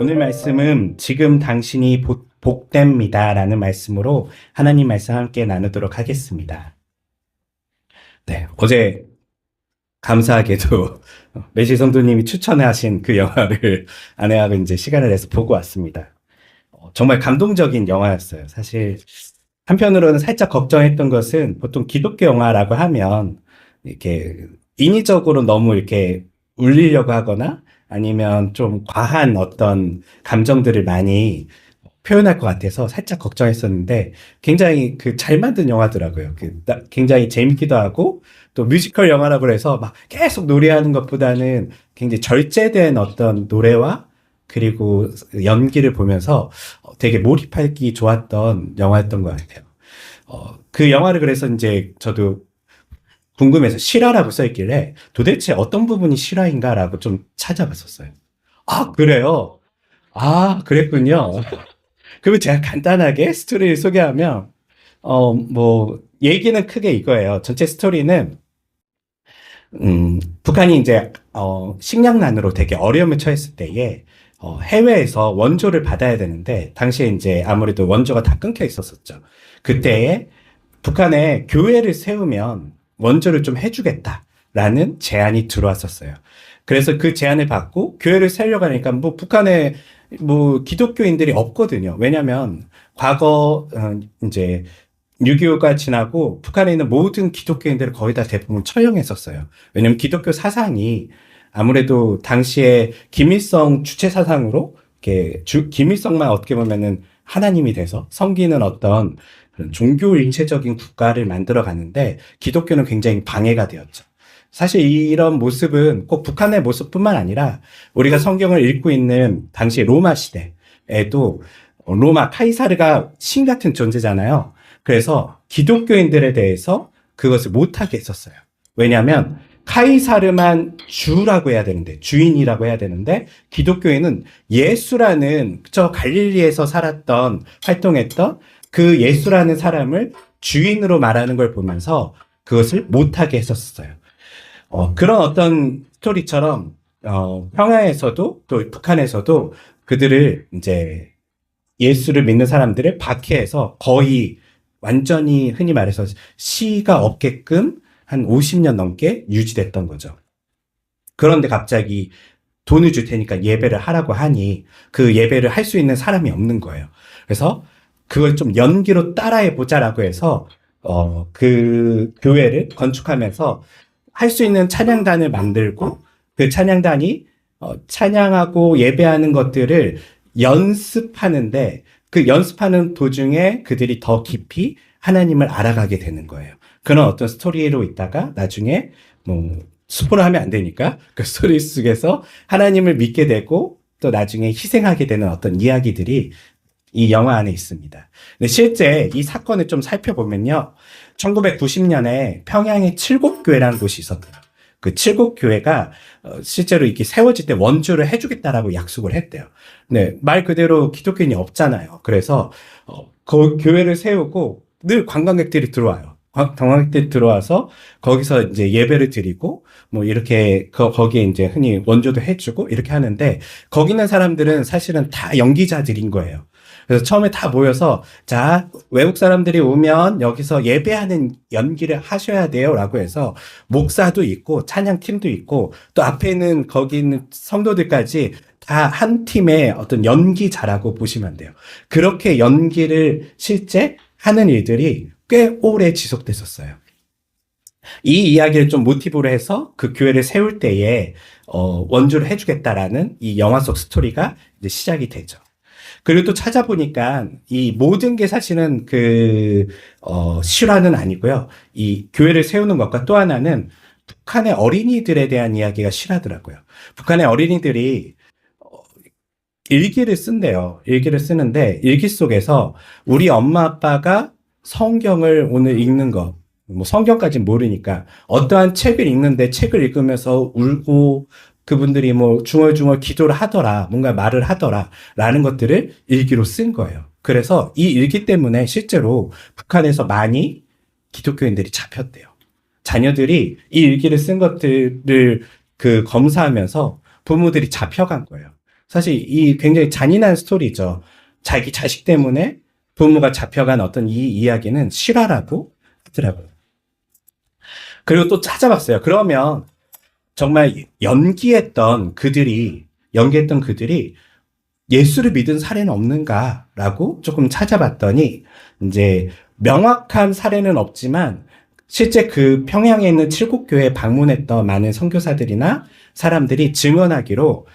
오늘 말씀은 지금 당신이 복됩니다 라는 말씀으로 하나님 말씀 함께 나누도록 하겠습니다. 네, 어제 감사하게도 매실 성도님이 추천하신 그 영화를 아내하고 이제 시간을 내서 보고 왔습니다. 정말 감동적인 영화였어요. 사실 한편으로는 살짝 걱정했던 것은 보통 기독교 영화라고 하면 이렇게 인위적으로 너무 이렇게 울리려고 하거나 아니면 좀 과한 어떤 감정들을 많이 표현할 것 같아서 살짝 걱정했었는데 굉장히 잘 만든 영화더라고요. 굉장히 재밌기도 하고 또 뮤지컬 영화라고 해서 막 계속 노래하는 것보다는 굉장히 절제된 어떤 노래와 그리고 연기를 보면서 되게 몰입하기 좋았던 영화였던 것 같아요. 그 영화를 그래서 이제 저도 궁금해서 실화라고 써있길래 도대체 어떤 부분이 실화인가라고 좀 찾아봤었어요. 아, 그래요? 아, 그랬군요. 그러면 제가 간단하게 스토리를 소개하면, 얘기는 크게 이거예요. 전체 스토리는, 북한이 이제, 식량난으로 되게 어려움에 처했을 때에, 해외에서 원조를 받아야 되는데, 당시에 이제 아무래도 원조가 다 끊겨 있었었죠. 그때에 북한에 교회를 세우면 원조를 좀 해주겠다라는 제안이 들어왔었어요. 그래서 그 제안을 받고 교회를 세우려고 하니까 북한에 기독교인들이 없거든요. 왜냐면 과거 이제 6.25가 지나고 북한에 있는 모든 기독교인들을 거의 다 대부분 처형했었어요. 왜냐면 기독교 사상이 아무래도 당시에 김일성 주체 사상으로 이렇게 김일성만 어떻게 보면은 하나님이 돼서 섬기는 어떤 그런 종교 일체적인 국가를 만들어 가는데 기독교는 굉장히 방해가 되었죠. 사실 이런 모습은 꼭 북한의 모습뿐만 아니라 우리가 성경을 읽고 있는 당시 로마 시대에도 로마 카이사르가 신 같은 존재잖아요. 그래서 기독교인들에 대해서 그것을 못하게 했었어요. 왜냐하면 카이사르만 주라고 해야 되는데, 주인이라고 해야 되는데, 기독교인은 예수라는 저 갈릴리에서 살았던, 활동했던 그 예수라는 사람을 주인으로 말하는 걸 보면서 그것을 못하게 했었어요. 그런 어떤 스토리처럼, 평양에서도 또 북한에서도 그들을 이제 예수를 믿는 사람들을 박해해서 거의 완전히 흔히 말해서 시가 없게끔 한 50년 넘게 유지됐던 거죠. 그런데 갑자기 돈을 줄 테니까 예배를 하라고 하니 그 예배를 할 수 있는 사람이 없는 거예요. 그래서 그걸 좀 연기로 따라해 보자라고 해서 그 교회를 건축하면서 할 수 있는 찬양단을 만들고 그 찬양단이 찬양하고 예배하는 것들을 연습하는데 그 연습하는 도중에 그들이 더 깊이 하나님을 알아가게 되는 거예요. 그런 어떤 스토리로 있다가 나중에 스포를 하면 안 되니까 그 스토리 속에서 하나님을 믿게 되고 또 나중에 희생하게 되는 어떤 이야기들이 이 영화 안에 있습니다. 근데 실제 이 사건을 좀 살펴보면요. 1990년에 평양에 칠곡교회라는 곳이 있었대요. 그 칠곡교회가 실제로 이렇게 세워질 때 원주를 해주겠다라고 약속을 했대요. 네, 말 그대로 기독교인이 없잖아요. 그래서 그 교회를 세우고 늘 관광객들이 들어와요. 관광객들이 들어와서 거기서 이제 예배를 드리고 이렇게 거기에 이제 흔히 원조도 해주고 이렇게 하는데 거기 있는 사람들은 사실은 다 연기자들인 거예요. 그래서 처음에 다 모여서 자, 외국 사람들이 오면 여기서 예배하는 연기를 하셔야 돼요 라고 해서 목사도 있고 찬양팀도 있고 또 앞에 있는 거기 있는 성도들까지 다 한 팀의 어떤 연기자라고 보시면 돼요. 그렇게 연기를 실제 하는 일들이 꽤 오래 지속됐었어요. 이 이야기를 좀 모티브로 해서 그 교회를 세울 때에 원주를 해주겠다라는 이 영화 속 스토리가 이제 시작이 되죠. 그리고 또 찾아보니까 이 모든 게 사실은 실화는 아니고요. 이 교회를 세우는 것과 또 하나는 북한의 어린이들에 대한 이야기가 실화더라고요. 북한의 어린이들이 일기를 쓴대요. 일기를 쓰는데 일기 속에서 우리 엄마 아빠가 성경을 오늘 읽는 거, 성경까지는 모르니까 어떠한 책을 읽는데 책을 읽으면서 울고 그분들이 중얼중얼 기도를 하더라, 뭔가 말을 하더라, 라는 것들을 일기로 쓴 거예요. 그래서 이 일기 때문에 실제로 북한에서 많이 기독교인들이 잡혔대요. 자녀들이 이 일기를 쓴 것들을 검사하면서 부모들이 잡혀간 거예요. 사실 이 굉장히 잔인한 스토리죠. 자기 자식 때문에 부모가 잡혀간 어떤 이 이야기는 실화라고 하더라고요. 그리고 또 찾아봤어요. 그러면 정말 연기했던 그들이 예수를 믿은 사례는 없는가라고 조금 찾아봤더니, 이제 명확한 사례는 없지만, 실제 그 평양에 있는 칠곡교회에 방문했던 많은 선교사들이나 사람들이 증언하기로,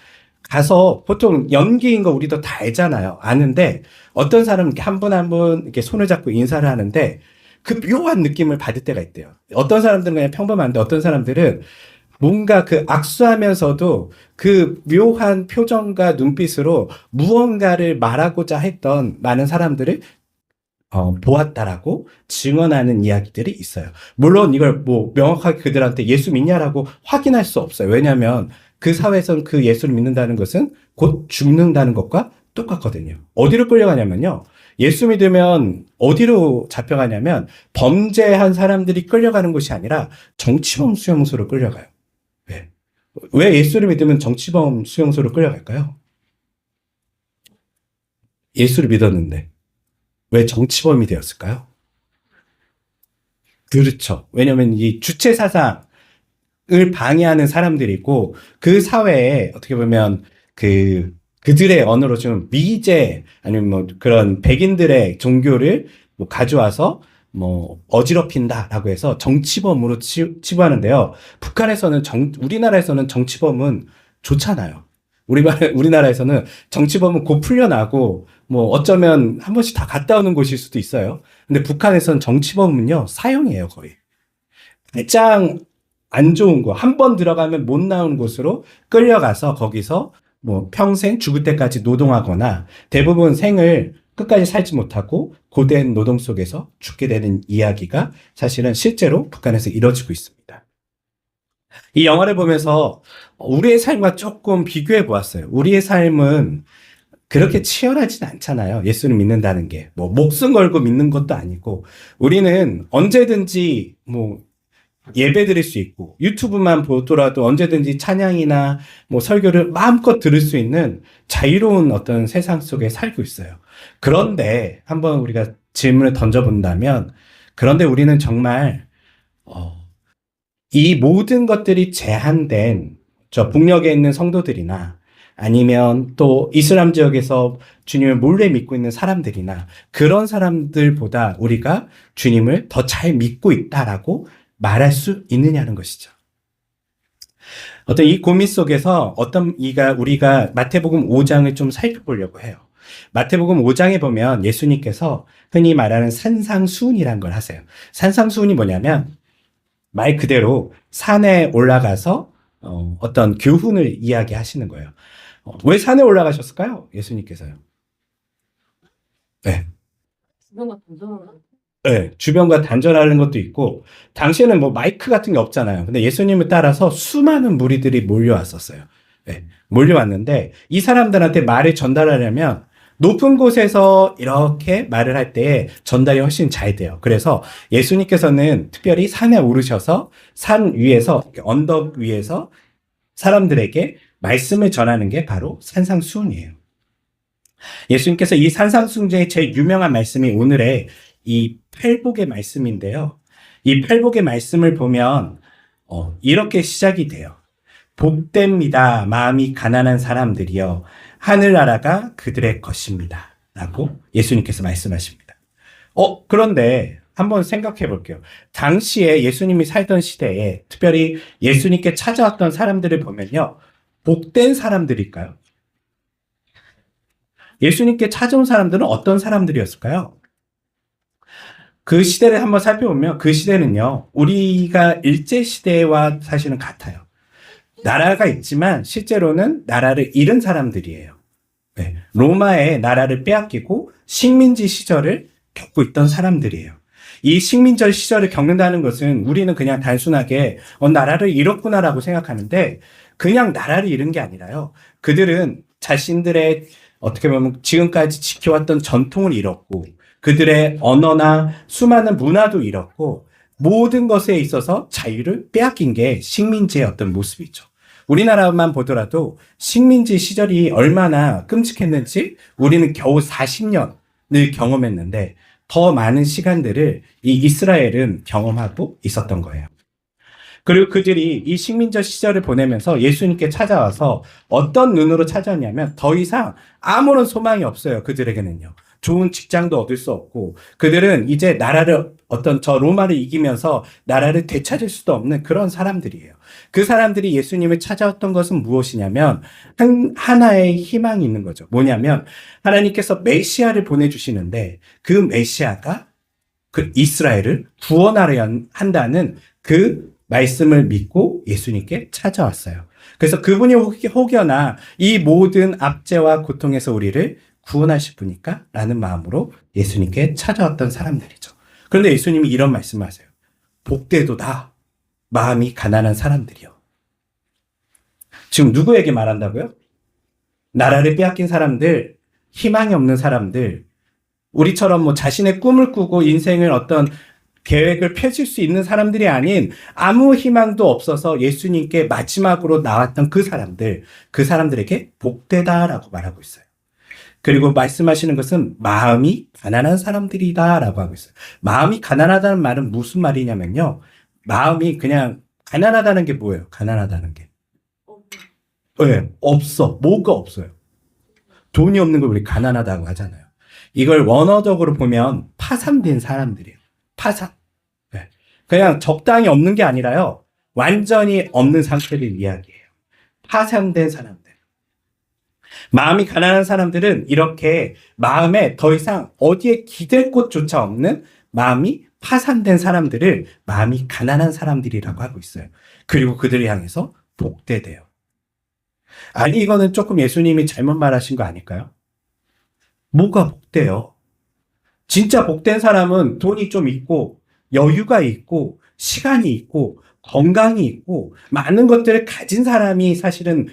가서 보통 연기인 거 우리도 다 알잖아요. 아는데 어떤 사람은 이렇게 한 분 한 분 이렇게 손을 잡고 인사를 하는데 그 묘한 느낌을 받을 때가 있대요. 어떤 사람들은 그냥 평범한데 어떤 사람들은 뭔가 그 악수하면서도 그 묘한 표정과 눈빛으로 무언가를 말하고자 했던 많은 사람들을 보았다라고 증언하는 이야기들이 있어요. 물론 이걸 뭐 명확하게 그들한테 예수 믿냐라고 확인할 수 없어요. 왜냐하면 그 사회에서는 그 예수를 믿는다는 것은 곧 죽는다는 것과 똑같거든요. 어디로 끌려가냐면요. 예수 믿으면 어디로 잡혀가냐면 범죄한 사람들이 끌려가는 곳이 아니라 정치범 수용소로 끌려가요. 왜 예수를 믿으면 정치범 수용소로 끌려갈까요? 예수를 믿었는데 왜 정치범이 되었을까요? 그렇죠. 왜냐하면 이 주체 사상을 방해하는 사람들이고 그 사회에 어떻게 보면 그들의 언어로 좀 미제 아니면 뭐 그런 백인들의 종교를 뭐 가져와서 뭐 어지럽힌다라고 해서 정치범으로 치부하는데요. 우리나라에서는 정치범은 좋잖아요. 우리나라에서는 정치범은 곧 풀려나고 뭐 어쩌면 한 번씩 다 갔다 오는 곳일 수도 있어요. 근데 북한에서는 정치범은요 사형이에요 거의. 가장 안 좋은 거, 한 번 들어가면 못 나오는 곳으로 끌려가서 거기서 뭐 평생 죽을 때까지 노동하거나 대부분 생을 끝까지 살지 못하고 고된 노동 속에서 죽게 되는 이야기가 사실은 실제로 북한에서 이뤄지고 있습니다. 이 영화를 보면서 우리의 삶과 조금 비교해 보았어요. 우리의 삶은 그렇게 치열하진 않잖아요. 예수를 믿는다는 게. 뭐, 목숨 걸고 믿는 것도 아니고, 우리는 언제든지 뭐, 예배 드릴 수 있고, 유튜브만 보더라도 언제든지 찬양이나 뭐 설교를 마음껏 들을 수 있는 자유로운 어떤 세상 속에 살고 있어요. 그런데 한번 우리가 질문을 던져본다면, 그런데 우리는 정말, 이 모든 것들이 제한된 저 북녘에 있는 성도들이나 아니면 또 이슬람 지역에서 주님을 몰래 믿고 있는 사람들이나 그런 사람들보다 우리가 주님을 더 잘 믿고 있다라고 말할 수 있느냐는 것이죠. 어떤 이 고민 속에서 우리가 마태복음 5장을 좀 살펴보려고 해요. 마태복음 5장에 보면 예수님께서 흔히 말하는 산상수훈이라는 걸 하세요. 산상수훈이 뭐냐면 말 그대로 산에 올라가서 어떤 교훈을 이야기하시는 거예요. 왜 산에 올라가셨을까요? 예수님께서요. 네. 네, 주변과 단절하는 것도 있고, 당시에는 뭐 마이크 같은 게 없잖아요. 근데 예수님을 따라서 수많은 무리들이 몰려왔었어요. 네, 몰려왔는데, 이 사람들한테 말을 전달하려면 높은 곳에서 이렇게 말을 할 때 전달이 훨씬 잘 돼요. 그래서 예수님께서는 특별히 산에 오르셔서 산 위에서, 언덕 위에서 사람들에게 말씀을 전하는 게 바로 산상수훈이에요. 예수님께서 이 산상수훈 중에 제일 유명한 말씀이 오늘의 이 팔복의 말씀인데요. 이 팔복의 말씀을 보면 이렇게 시작이 돼요. 복됩니다. 마음이 가난한 사람들이여 하늘나라가 그들의 것입니다. 라고 예수님께서 말씀하십니다. 그런데 한번 생각해 볼게요. 당시에 예수님이 살던 시대에 특별히 예수님께 찾아왔던 사람들을 보면요. 복된 사람들일까요? 예수님께 찾아온 사람들은 어떤 사람들이었을까요? 그 시대를 한번 살펴보면 그 시대는요. 우리가 일제시대와 사실은 같아요. 나라가 있지만 실제로는 나라를 잃은 사람들이에요. 네. 로마의 나라를 빼앗기고 식민지 시절을 겪고 있던 사람들이에요. 이 식민지 시절을 겪는다는 것은 우리는 그냥 단순하게 나라를 잃었구나라고 생각하는데 그냥 나라를 잃은 게 아니라요. 그들은 자신들의 어떻게 보면 지금까지 지켜왔던 전통을 잃었고 그들의 언어나 수많은 문화도 잃었고 모든 것에 있어서 자유를 빼앗긴 게 식민지의 어떤 모습이죠. 우리나라만 보더라도 식민지 시절이 얼마나 끔찍했는지 우리는 겨우 40년을 경험했는데 더 많은 시간들을 이 이스라엘은 경험하고 있었던 거예요. 그리고 그들이 이 식민지 시절을 보내면서 예수님께 찾아와서 어떤 눈으로 찾아왔냐면 더 이상 아무런 소망이 없어요. 그들에게는요. 좋은 직장도 얻을 수 없고 그들은 이제 나라를 어떤 저 로마를 이기면서 나라를 되찾을 수도 없는 그런 사람들이에요. 그 사람들이 예수님을 찾아왔던 것은 무엇이냐면 하나의 희망이 있는 거죠. 뭐냐면 하나님께서 메시아를 보내주시는데 그 메시아가 그 이스라엘을 구원하려 한다는 그 말씀을 믿고 예수님께 찾아왔어요. 그래서 그분이 혹여나 이 모든 압제와 고통에서 우리를 구원하실 분이니까 라는 마음으로 예수님께 찾아왔던 사람들이죠. 그런데 예수님이 이런 말씀을 하세요. 복되도다 마음이 가난한 사람들이요. 지금 누구에게 말한다고요? 나라를 빼앗긴 사람들, 희망이 없는 사람들, 우리처럼 뭐 자신의 꿈을 꾸고 인생을 어떤 계획을 펼칠 수 있는 사람들이 아닌 아무 희망도 없어서 예수님께 마지막으로 나왔던 그 사람들, 그 사람들에게 복되다라고 말하고 있어요. 그리고 말씀하시는 것은 마음이 가난한 사람들이다라고 하고 있어요. 마음이 가난하다는 말은 무슨 말이냐면요. 마음이 그냥 가난하다는 게 뭐예요? 가난하다는 게. 네, 없어. 뭐가 없어요. 돈이 없는 걸 우리 가난하다고 하잖아요. 이걸 원어적으로 보면 파산된 사람들이에요. 파산. 네. 그냥 적당히 없는 게 아니라요. 완전히 없는 상태를 이야기해요. 파산된 사람들. 마음이 가난한 사람들은 이렇게 마음에 더 이상 어디에 기댈 곳조차 없는 마음이 파산된 사람들을 마음이 가난한 사람들이라고 하고 있어요. 그리고 그들을 향해서 복되대요. 아니 이거는 조금 예수님이 잘못 말하신 거 아닐까요? 뭐가 복돼요? 진짜 복된 사람은 돈이 좀 있고 여유가 있고 시간이 있고 건강이 있고 많은 것들을 가진 사람이 사실은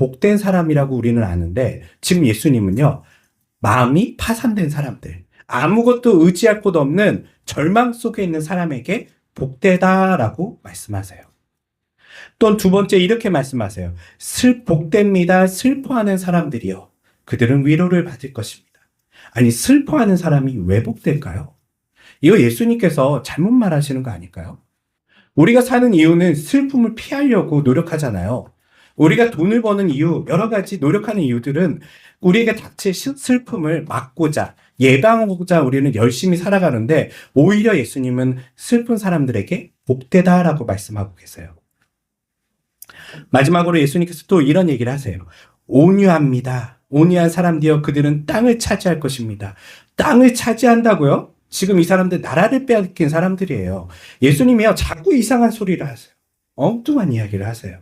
복된 사람이라고 우리는 아는데 지금 예수님은요. 마음이 파산된 사람들, 아무것도 의지할 곳 없는 절망 속에 있는 사람에게 복되다라고 말씀하세요. 또 두 번째 이렇게 말씀하세요. 복됩니다. 슬퍼하는 사람들이요. 그들은 위로를 받을 것입니다. 아니 슬퍼하는 사람이 왜 복될까요? 이거 예수님께서 잘못 말하시는 거 아닐까요? 우리가 사는 이유는 슬픔을 피하려고 노력하잖아요. 우리가 돈을 버는 이유, 여러 가지 노력하는 이유들은 우리에게 닥칠 슬픔을 막고자, 예방하고자 우리는 열심히 살아가는데 오히려 예수님은 슬픈 사람들에게 복되다라고 말씀하고 계세요. 마지막으로 예수님께서 또 이런 얘기를 하세요. 온유합니다. 온유한 사람들이여 그들은 땅을 차지할 것입니다. 땅을 차지한다고요? 지금 이 사람들 나라를 빼앗긴 사람들이에요. 예수님이요 자꾸 이상한 소리를 하세요. 엉뚱한 이야기를 하세요.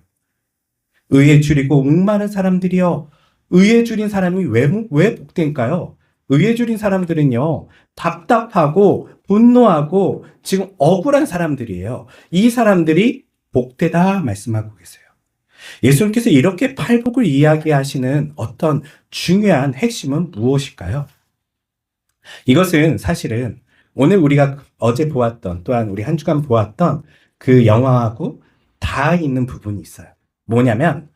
의에 줄이고 목마른 사람들이요. 의에 줄인 사람이 왜 복된가요? 의에 줄인 사람들은요. 답답하고 분노하고 지금 억울한 사람들이에요. 이 사람들이 복되다 말씀하고 계세요. 예수님께서 이렇게 팔복을 이야기하시는 어떤 중요한 핵심은 무엇일까요? 이것은 사실은 오늘 우리가 어제 보았던 또한 우리 한 주간 보았던 그 영화하고 다 있는 부분이 있어요. 뭐냐면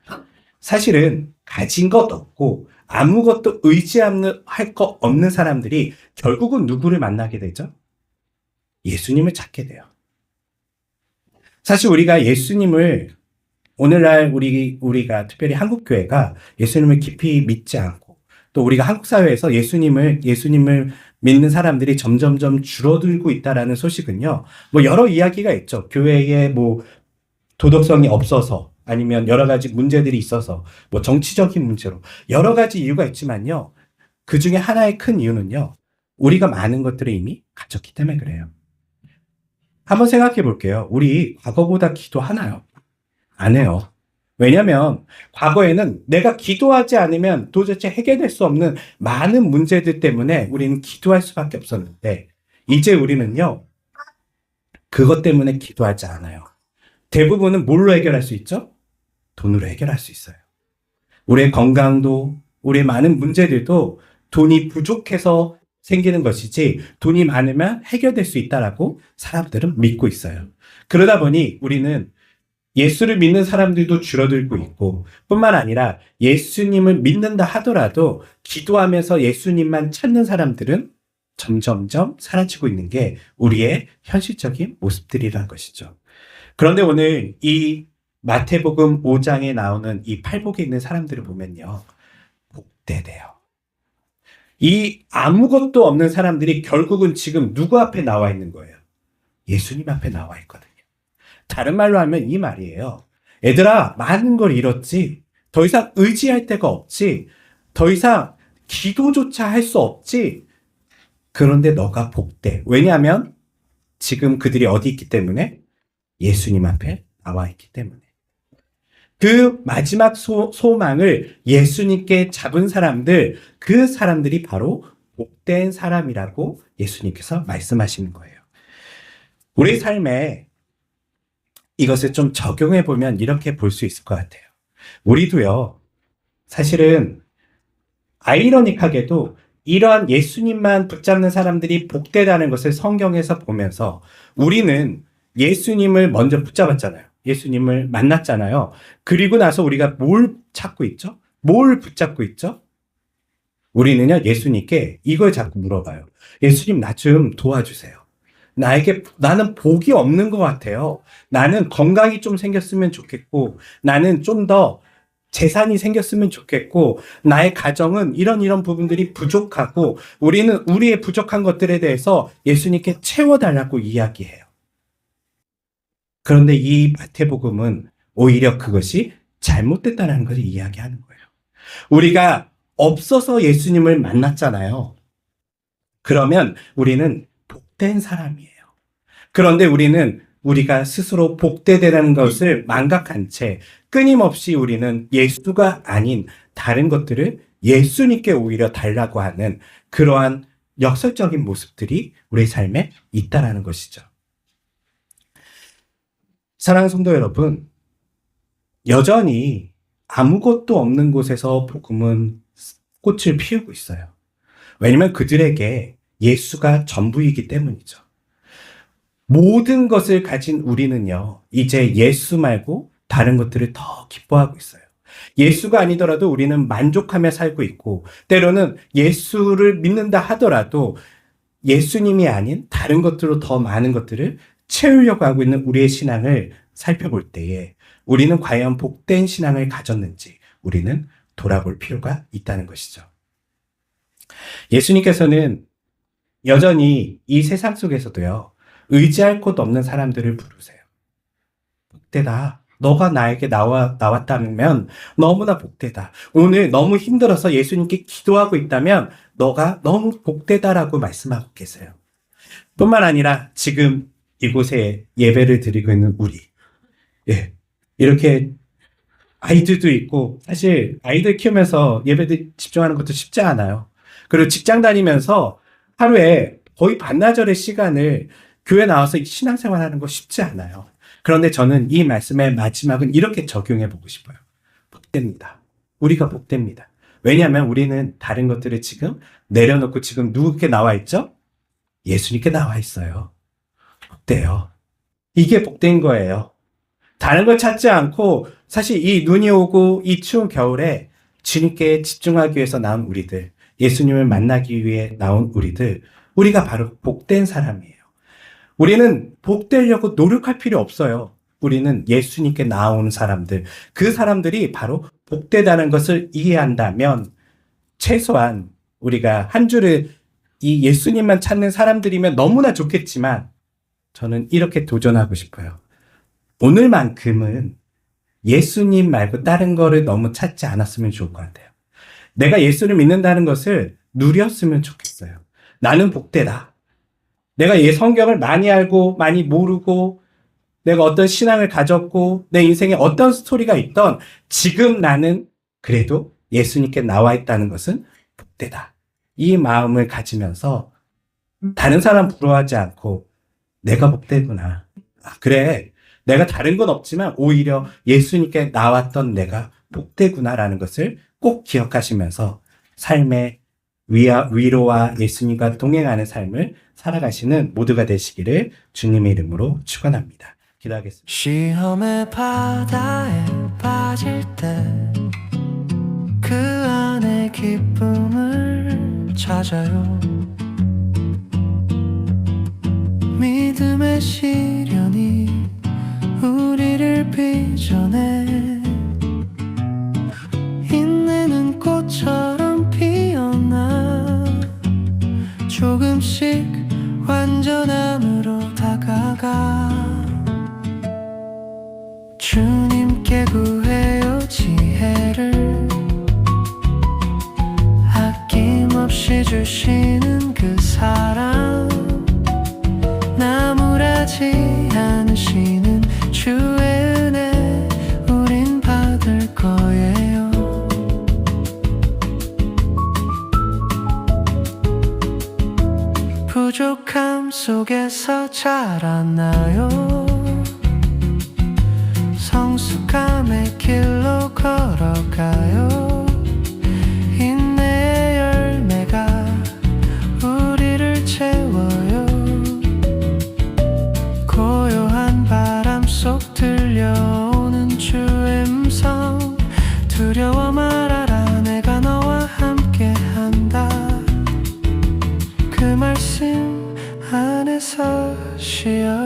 사실은 가진 것 없고 아무것도 의지할 거 없는 사람들이 결국은 누구를 만나게 되죠? 예수님을 찾게 돼요. 사실 우리가 예수님을 오늘날 우리가 특별히 한국교회가 예수님을 깊이 믿지 않고 또 우리가 한국 사회에서 예수님을 믿는 사람들이 점점점 줄어들고 있다라는 소식은요. 뭐 여러 이야기가 있죠. 교회에 뭐 도덕성이 없어서 아니면 여러 가지 문제들이 있어서 뭐 정치적인 문제로 여러 가지 이유가 있지만요. 그 중에 하나의 큰 이유는요. 우리가 많은 것들을 이미 가졌기 때문에 그래요. 한번 생각해 볼게요. 우리 과거보다 기도하나요? 안 해요. 왜냐하면 과거에는 내가 기도하지 않으면 도대체 해결될 수 없는 많은 문제들 때문에 우리는 기도할 수밖에 없었는데 이제 우리는요. 그것 때문에 기도하지 않아요. 대부분은 뭘로 해결할 수 있죠? 돈으로 해결할 수 있어요. 우리의 건강도 우리의 많은 문제들도 돈이 부족해서 생기는 것이지 돈이 많으면 해결될 수 있다라고 사람들은 믿고 있어요. 그러다 보니 우리는 예수를 믿는 사람들도 줄어들고 있고, 뿐만 아니라 예수님을 믿는다 하더라도 기도하면서 예수님만 찾는 사람들은 점점점 사라지고 있는 게 우리의 현실적인 모습들이라는 것이죠. 그런데 오늘 이 마태복음 5장에 나오는 이 팔복에 있는 사람들을 보면요, 복되대요. 이 아무것도 없는 사람들이 결국은 지금 누구 앞에 나와 있는 거예요? 예수님 앞에 나와 있거든요. 다른 말로 하면 이 말이에요. 얘들아, 많은 걸 잃었지. 더 이상 의지할 데가 없지. 더 이상 기도조차 할 수 없지. 그런데 너가 복돼. 왜냐하면 지금 그들이 어디 있기 때문에? 예수님 앞에 나와 있기 때문에. 그 마지막 소망을 예수님께 잡은 사람들, 그 사람들이 바로 복된 사람이라고 예수님께서 말씀하시는 거예요. 우리 삶에 이것을 좀 적용해 보면 이렇게 볼 수 있을 것 같아요. 우리도요, 사실은 아이러닉하게도 이러한 예수님만 붙잡는 사람들이 복되다는 것을 성경에서 보면서 우리는 예수님을 먼저 붙잡았잖아요. 예수님을 만났잖아요. 그리고 나서 우리가 뭘 찾고 있죠? 뭘 붙잡고 있죠? 우리는요, 예수님께 이걸 자꾸 물어봐요. 예수님, 나 좀 도와주세요. 나는 복이 없는 것 같아요. 나는 건강이 좀 생겼으면 좋겠고, 나는 좀 더 재산이 생겼으면 좋겠고, 나의 가정은 이런 부분들이 부족하고, 우리는 우리의 부족한 것들에 대해서 예수님께 채워달라고 이야기해요. 그런데 이 마태복음은 오히려 그것이 잘못됐다는 것을 이야기하는 거예요. 우리가 없어서 예수님을 만났잖아요. 그러면 우리는 복된 사람이에요. 그런데 우리가 스스로 복되다는 것을 망각한 채 끊임없이 우리는 예수가 아닌 다른 것들을 예수님께 오히려 달라고 하는 그러한 역설적인 모습들이 우리 삶에 있다라는 것이죠. 사랑하는 성도 여러분, 여전히 아무것도 없는 곳에서 복음은 꽃을 피우고 있어요. 왜냐하면 그들에게 예수가 전부이기 때문이죠. 모든 것을 가진 우리는요, 이제 예수 말고 다른 것들을 더 기뻐하고 있어요. 예수가 아니더라도 우리는 만족하며 살고 있고, 때로는 예수를 믿는다 하더라도 예수님이 아닌 다른 것들로 더 많은 것들을 채우려고 하고 있는 우리의 신앙을 살펴볼 때에 우리는 과연 복된 신앙을 가졌는지 우리는 돌아볼 필요가 있다는 것이죠. 예수님께서는 여전히 이 세상 속에서도요, 의지할 곳 없는 사람들을 부르세요. 복되다. 너가 나에게 나왔다면 너무나 복되다. 오늘 너무 힘들어서 예수님께 기도하고 있다면 너가 너무 복되다라고 말씀하고 계세요. 뿐만 아니라 지금 이곳에 예배를 드리고 있는 우리, 이렇게 아이들도 있고, 사실 아이들 키우면서 예배들 집중하는 것도 쉽지 않아요. 그리고 직장 다니면서 하루에 거의 반나절의 시간을 교회 나와서 신앙생활 하는 거 쉽지 않아요. 그런데 저는 이 말씀의 마지막은 이렇게 적용해 보고 싶어요. 복됩니다. 우리가 복됩니다. 왜냐하면 우리는 다른 것들을 지금 내려놓고 지금 누구께 나와 있죠? 예수님께 나와 있어요. 복돼요. 이게 복된 거예요. 다른 걸 찾지 않고 사실 이 눈이 오고 이 추운 겨울에 주님께 집중하기 위해서 나온 우리들, 예수님을 만나기 위해 나온 우리들, 우리가 바로 복된 사람이에요. 우리는 복되려고 노력할 필요 없어요. 우리는 예수님께 나오는 사람들, 그 사람들이 바로 복되다는 것을 이해한다면 최소한 우리가 한 주를 이 예수님만 찾는 사람들이면 너무나 좋겠지만 저는 이렇게 도전하고 싶어요. 오늘만큼은 예수님 말고 다른 거를 너무 찾지 않았으면 좋을 것 같아요. 내가 예수를 믿는다는 것을 누렸으면 좋겠어요. 나는 복되다. 내가 성경을 많이 알고 많이 모르고 내가 어떤 신앙을 가졌고 내 인생에 어떤 스토리가 있던 지금 나는 그래도 예수님께 나와 있다는 것은 복되다. 이 마음을 가지면서 다른 사람 부러워하지 않고 내가 복되구나. 그래, 내가 다른 건 없지만 오히려 예수님께 나왔던 내가 복되구나라는 것을 꼭 기억하시면서 삶의 위로와 예수님과 동행하는 삶을 살아가시는 모두가 되시기를 주님의 이름으로 축원합니다. 기도하겠습니다. 시험의 바다에 빠질 때 그 안에 기쁨을 찾아요. 믿음의 시련이 우리를 빚어내 인내는 꽃처럼 피어나 조금씩 완전함으로 다가가. 주님께 구해요 지혜를 아낌없이 주시는 그 사랑 나무라지 않으시는 주의 은혜 우린 받을 거예요. 부족함 속에서 자라나요. 성숙함의 길로 걸어가요. 인내의 열매가 우리를 채워요. 고요한 바람 속 들려오는 주의 음성 두려워 말아라 내가 너와 함께한다. 그 말씀 안에서 쉬어